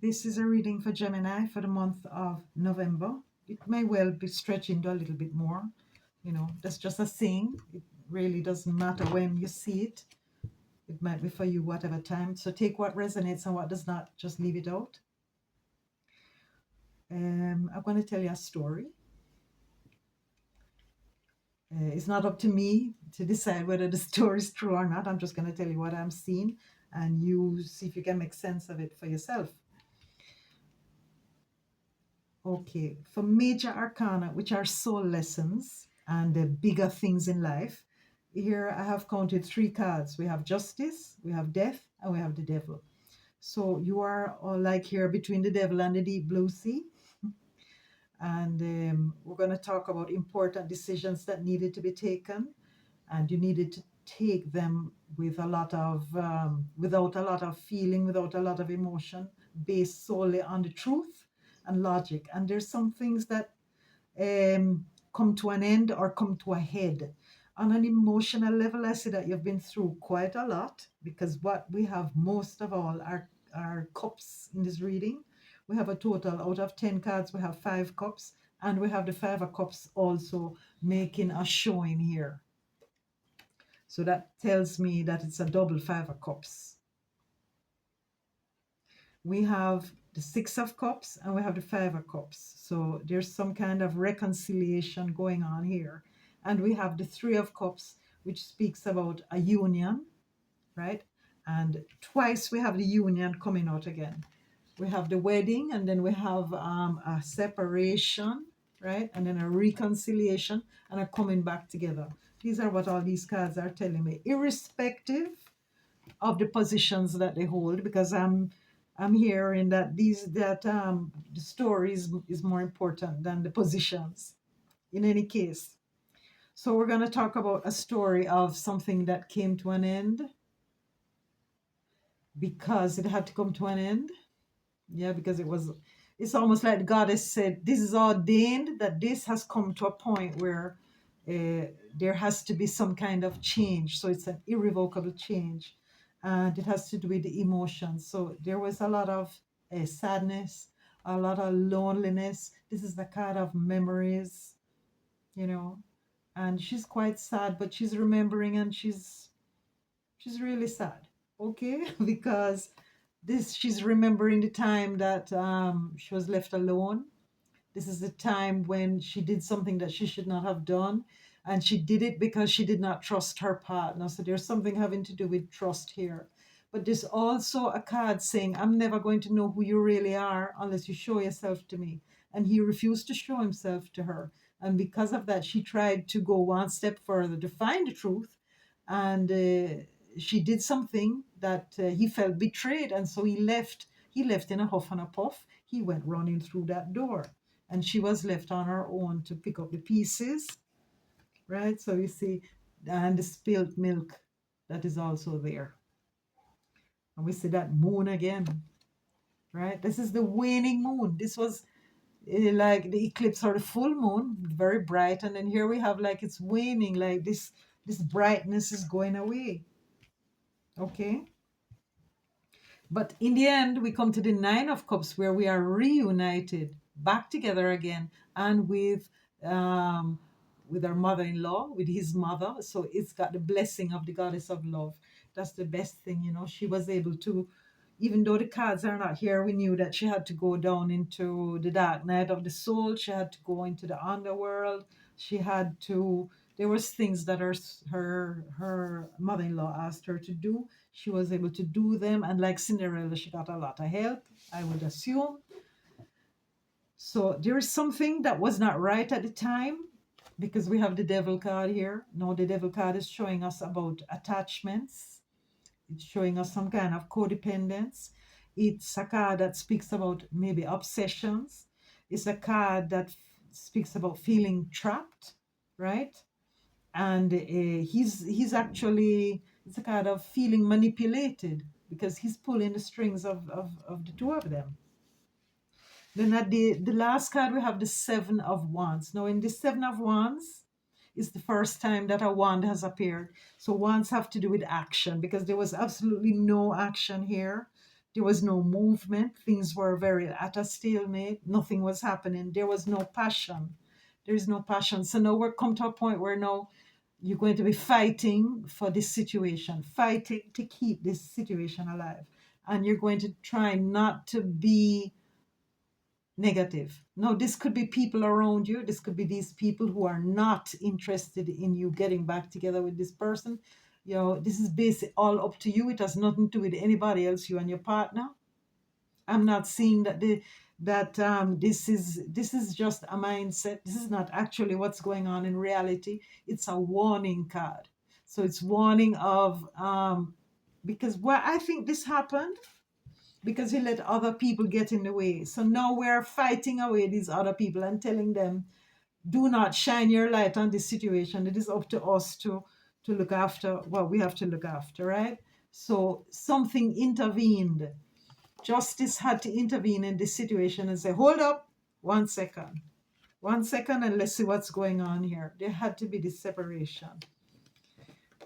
This is a reading for Gemini for the month of November. It may well be stretching to a little bit more. That's just a saying. It really doesn't matter when you see it. It might be for you whatever time. So take what resonates and what does not, just leave it out. I'm going to tell you a story. It's not up to me to decide whether the story is true or not. I'm just going to tell you what I'm seeing and you see if you can make sense of it for yourself. Okay, for major arcana, which are soul lessons and the bigger things in life, here I have counted 3 cards. We have justice, we have death, and we have the devil. So you are all like here between the devil and the deep blue sea. And we're going to talk about important decisions that needed to be taken, and you needed to take them with a lot of without a lot of feeling, without a lot of emotion, based solely on the truth and logic. And there's some things that come to an end or come to a head. On an emotional level, I see that you've been through quite a lot, because what we have most of all are cups in this reading. We have a total out of 10 cards, we have 5 cups, and we have the 5 of cups also making a showing here. So that tells me that it's a double 5 of cups. We have the 6 of cups and we have the 5 of cups. So there's some kind of reconciliation going on here. And we have the 3 of cups, which speaks about a union, right? And twice we have the union coming out again. We have the wedding, and then we have a separation, right? And then a reconciliation and a coming back together. These are what all these cards are telling me, irrespective of the positions that they hold, because I'm hearing that the story is more important than the positions in any case. So we're going to talk about a story of something that came to an end because it had to come to an end. Yeah, because it's almost like God has said, this is ordained, that this has come to a point where there has to be some kind of change. So it's an irrevocable change. And it has to do with the emotions. So there was a lot of sadness, a lot of loneliness. This is the card of memories, and she's quite sad, but she's remembering, and she's really sad. Okay, because she's remembering the time that she was left alone. This is the time when she did something that she should not have done, and she did it because she did not trust her partner. So there's something having to do with trust here. But there's also a card saying, I'm never going to know who you really are unless you show yourself to me. And he refused to show himself to her. And because of that, she tried to go one step further to find the truth. And she did something that he felt betrayed. And so he left. He left in a huff and a puff. He went running through that door. And she was left on her own to pick up the pieces, right? So you see, and the spilled milk that is also there. And we see that moon again, right? This is the waning moon. This was like the eclipse or the full moon, very bright. And then here we have like it's waning, like this brightness is going away. Okay. But in the end, we come to the 9 of Cups, where we are reunited, back together again, and with our mother-in-law, with his mother. So it's got the blessing of the goddess of love. That's the best thing, She was able to, even though the cards are not here, we knew that she had to go down into the dark night of the soul. She had to go into the underworld. She had to. There was things that her mother-in-law asked her to do. She was able to do them, and like Cinderella, she got a lot of help, I would assume. So there is something that was not right at the time, because we have the devil card here. Now the devil card is showing us about attachments. It's showing us some kind of codependence. It's a card that speaks about maybe obsessions. It's a card that speaks about feeling trapped, right? And he's actually, it's a kind of feeling manipulated, because he's pulling the strings of the two of them. Then at the last card, we have the 7 of Wands. Now in the 7 of Wands is the first time that a wand has appeared. So wands have to do with action, because there was absolutely no action here. There was no movement. Things were very at a stalemate. Nothing was happening. There was no passion. There is no passion. So now we're come to a point where now you're going to be fighting for this situation, fighting to keep this situation alive. And you're going to try not to be negative. Now, this could be people around you. This could be these people who are not interested in you getting back together with this person. You know, this is basically all up to you. It has nothing to do with anybody else, you and your partner. I'm not seeing that this is just a mindset. This is not actually what's going on in reality. It's a warning card. So it's warning of because why I think this happened because he let other people get in the way. So now we're fighting away these other people and telling them, do not shine your light on this situation. It is up to us to look after what we have to look after, right? So something intervened. Justice had to intervene in this situation and say, hold up, 1 second. 1 second, and let's see what's going on here. There had to be this separation.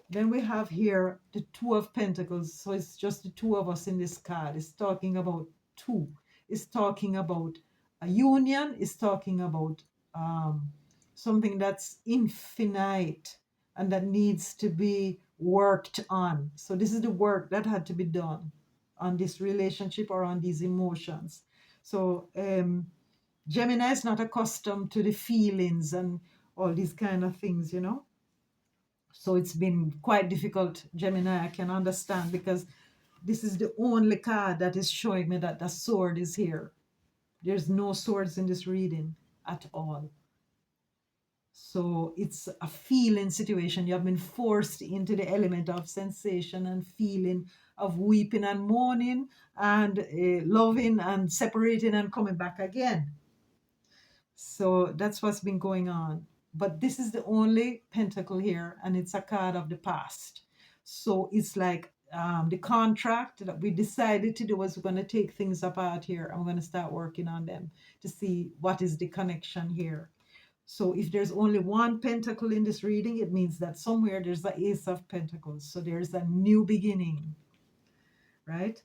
Then we have here the Two of Pentacles. So it's just the two of us in this card. It's talking about two. It's talking about a union. It's talking about something that's infinite and that needs to be worked on. So this is the work that had to be done on this relationship or on these emotions. So Gemini is not accustomed to the feelings and all these kind of things, you know. So it's been quite difficult, Gemini, I can understand, because this is the only card that is showing me that the sword is here. There's no swords in this reading at all. So it's a feeling situation. You have been forced into the element of sensation and feeling, of weeping and mourning and loving and separating and coming back again. So that's what's been going on. But this is the only pentacle here, and it's a card of the past. So it's like the contract that we decided to do was we're going to take things apart here and we're going to start working on them to see what is the connection here. So if there's only one pentacle in this reading, it means that somewhere there's the Ace of Pentacles. So there's a new beginning, right?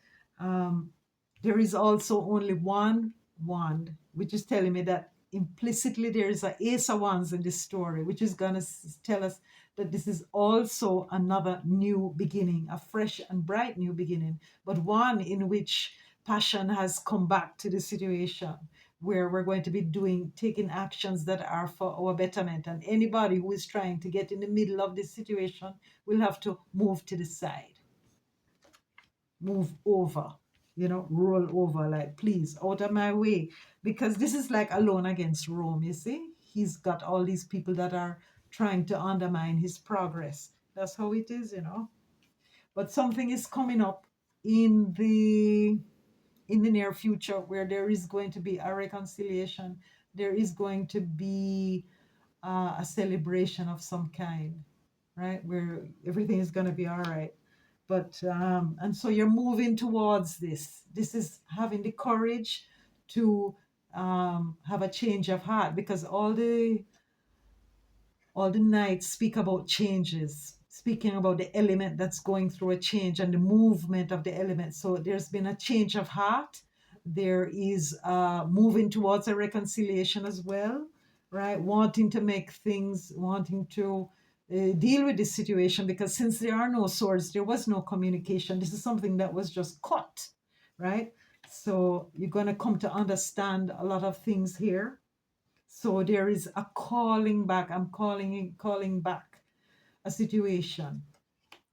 There is also only one wand, which is telling me that implicitly there is a Ace of Wands in this story, which is going to tell us that this is also another new beginning, a fresh and bright new beginning, but one in which passion has come back to the situation where we're going to be taking actions that are for our betterment. And anybody who is trying to get in the middle of this situation will have to move to the side, move over, roll over, like, please, out of my way. Because this is like Alone Against Rome, you see? He's got all these people that are trying to undermine his progress. That's how it is. But something is coming up in the near future where there is going to be a reconciliation. There is going to be a celebration of some kind, right? Where everything is going to be all right. But and so you're moving towards this. This is having the courage to have a change of heart, because all the nights speak about changes, speaking about the element that's going through a change and the movement of the element. So there's been a change of heart. There is moving towards a reconciliation as well, right? Wanting to make things, wanting to deal with this situation, because since there are no swords, there was no communication. This is something that was just cut, right? So you're going to come to understand a lot of things here. So there is a calling back. I'm calling back a situation,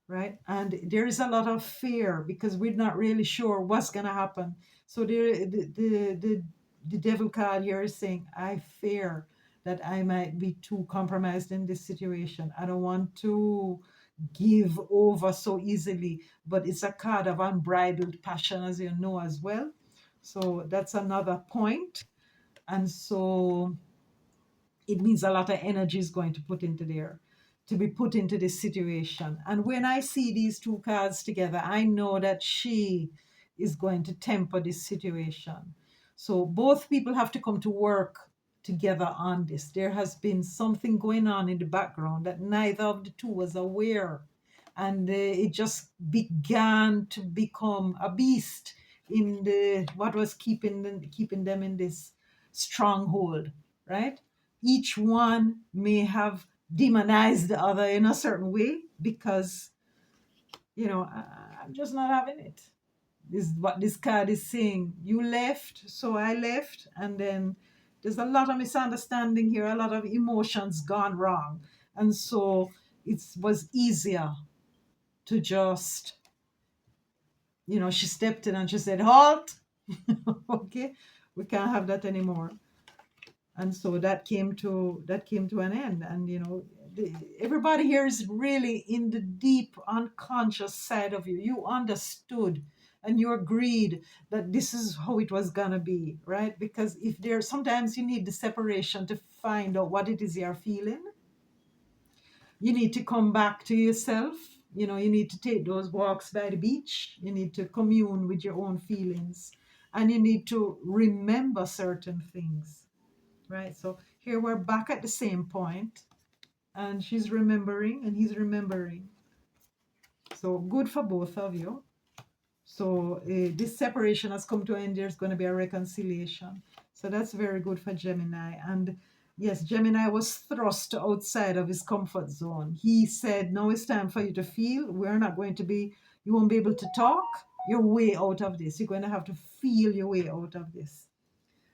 right? And there is a lot of fear because we're not really sure what's gonna happen. So the devil card here is saying, I fear that I might be too compromised in this situation. I don't want to give over so easily, but it's a card of unbridled passion, as you know, as well. So that's another point. And so it means a lot of energy is going to be put into this situation. And when I see these two cards together, I know that she is going to temper this situation. So both people have to come to work together on this. There has been something going on in the background that neither of the two was aware. And it just began to become a beast in the what was keeping them in this stronghold, right? Each one may have demonized the other in a certain way because I'm just not having it. This is what this card is saying. You left, so I left, and then there's a lot of misunderstanding here, a lot of emotions gone wrong, and so it was easier to just, she stepped in and she said, "Halt." Okay, we can't have that anymore. And so that came to an end. And everybody here is really in the deep unconscious side of you. You understood and you agreed that this is how it was gonna be, right? Because if there sometimes you need the separation to find out what it is you're feeling. You need to come back to yourself. You need to take those walks by the beach. You need to commune with your own feelings, and you need to remember certain things, right? So here we're back at the same point, and she's remembering and he's remembering. So good for both of you. So this separation has come to an end. There's going to be a reconciliation. So that's very good for Gemini. And yes, Gemini was thrust outside of his comfort zone. He said, "Now it's time for you to feel. You won't be able to talk your way out of this. You're going to have to feel your way out of this."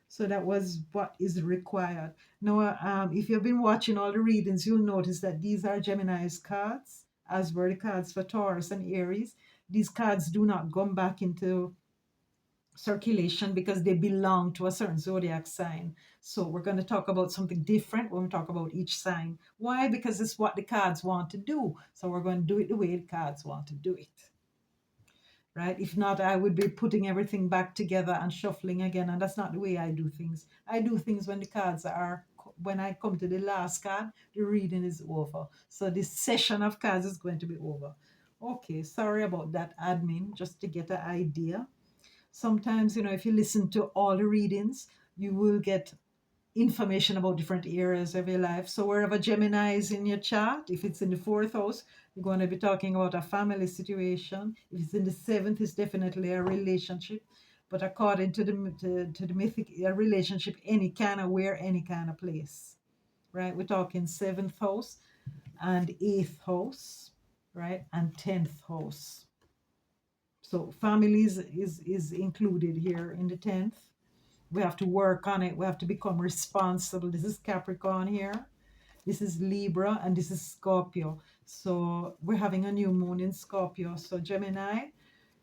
So that was what is required. Now, if you've been watching all the readings, you'll notice that these are Gemini's cards, as were the cards for Taurus and Aries. These cards do not come back into circulation because they belong to a certain zodiac sign. So we're going to talk about something different when we talk about each sign. Why? Because it's what the cards want to do. So we're going to do it the way the cards want to do it. Right? If not, I would be putting everything back together and shuffling again. And that's not the way I do things. I do things when I come to the last card, the reading is over. So this session of cards is going to be over. Okay, sorry about that, admin, just to get an idea. Sometimes, if you listen to all the readings, you will get information about different areas of your life. So wherever Gemini is in your chart, if it's in the fourth house, you're going to be talking about a family situation. If it's in the seventh, it's definitely a relationship. But according to the mythic, a relationship, any kind of where, any kind of place, right? We're talking seventh house and eighth house, right? And 10th house. So families is included here in the 10th. We have to work on it. We have to become responsible. This is Capricorn here. This is Libra, and this is Scorpio. So we're having a new moon in Scorpio. So Gemini,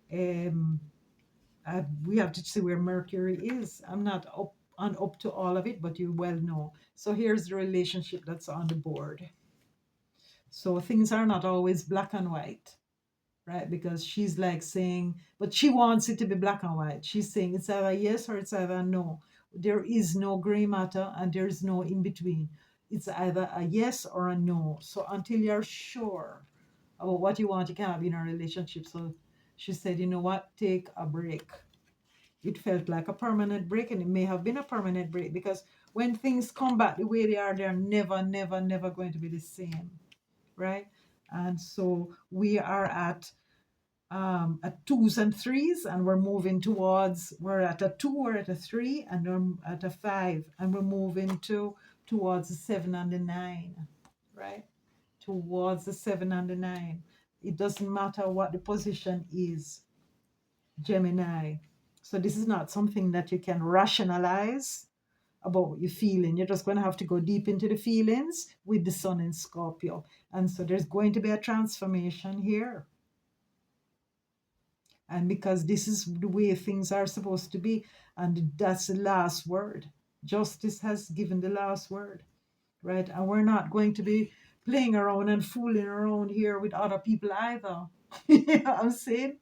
we have to see where Mercury is. I'm not up to all of it, but you well know. So here's the relationship that's on the board. So things are not always black and white, right? Because she's like saying, but she wants it to be black and white. She's saying it's either yes or it's either no. There is no gray matter and there's no in between. It's either a yes or a no. So until you're sure about what you want, you can have in a relationship. So she said, you know what, take a break. It felt like a permanent break, and it may have been a permanent break because when things come back the way they are, they're never, never, never going to be the same, right? And so we are at twos and threes, and we're at a two, we're at a three, and we're at a five, and we're moving towards the seven and the nine, right? Towards the seven and the nine. It doesn't matter what the position is, Gemini. So this is not something that you can rationalize about what you're feeling. You're just going to have to go deep into the feelings with the sun in Scorpio. And so there's going to be a transformation here. And because this is the way things are supposed to be, and that's the last word. Justice has given the last word, right? And we're not going to be playing around and fooling around here with other people either. You know what I'm saying?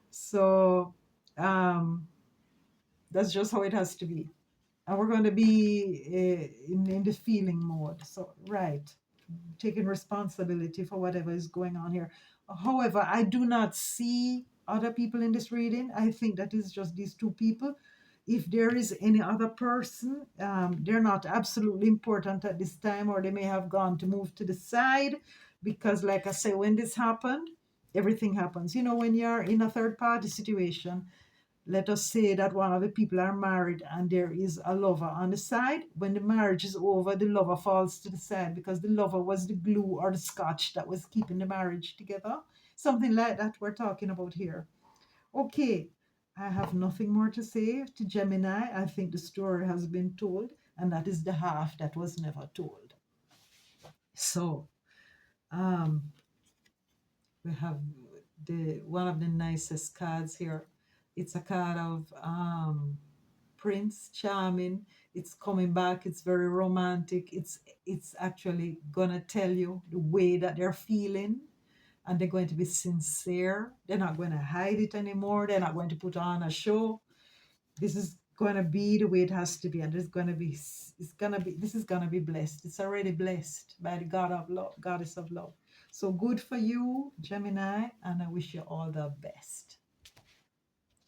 So that's just how it has to be. And we're going to be in the feeling mode. So, right, taking responsibility for whatever is going on here. However, I do not see other people in this reading. I think that is just these two people. If there is any other person, they're not absolutely important at this time, or they may have gone to move to the side because, like I say, when this happened, everything happens. When you're in a third party situation, Let us say that one of the people are married and there is a lover on the side. When the marriage is over, the lover falls to the side because the lover was the glue or the scotch that was keeping the marriage together. Something like that we're talking about here. Okay, I have nothing more to say to Gemini. I think the story has been told, and that is the half that was never told. So, um, we have the one of the nicest cards here. It's a card of Prince Charming. It's coming back. It's very romantic. It's actually gonna tell you the way that they're feeling, and they're going to be sincere. They're not going to hide it anymore. They're not going to put on a show. This is going to be the way it has to be, and this is going to be blessed. It's already blessed by the God of love, goddess of love. So good for you, Gemini, and I wish you all the best.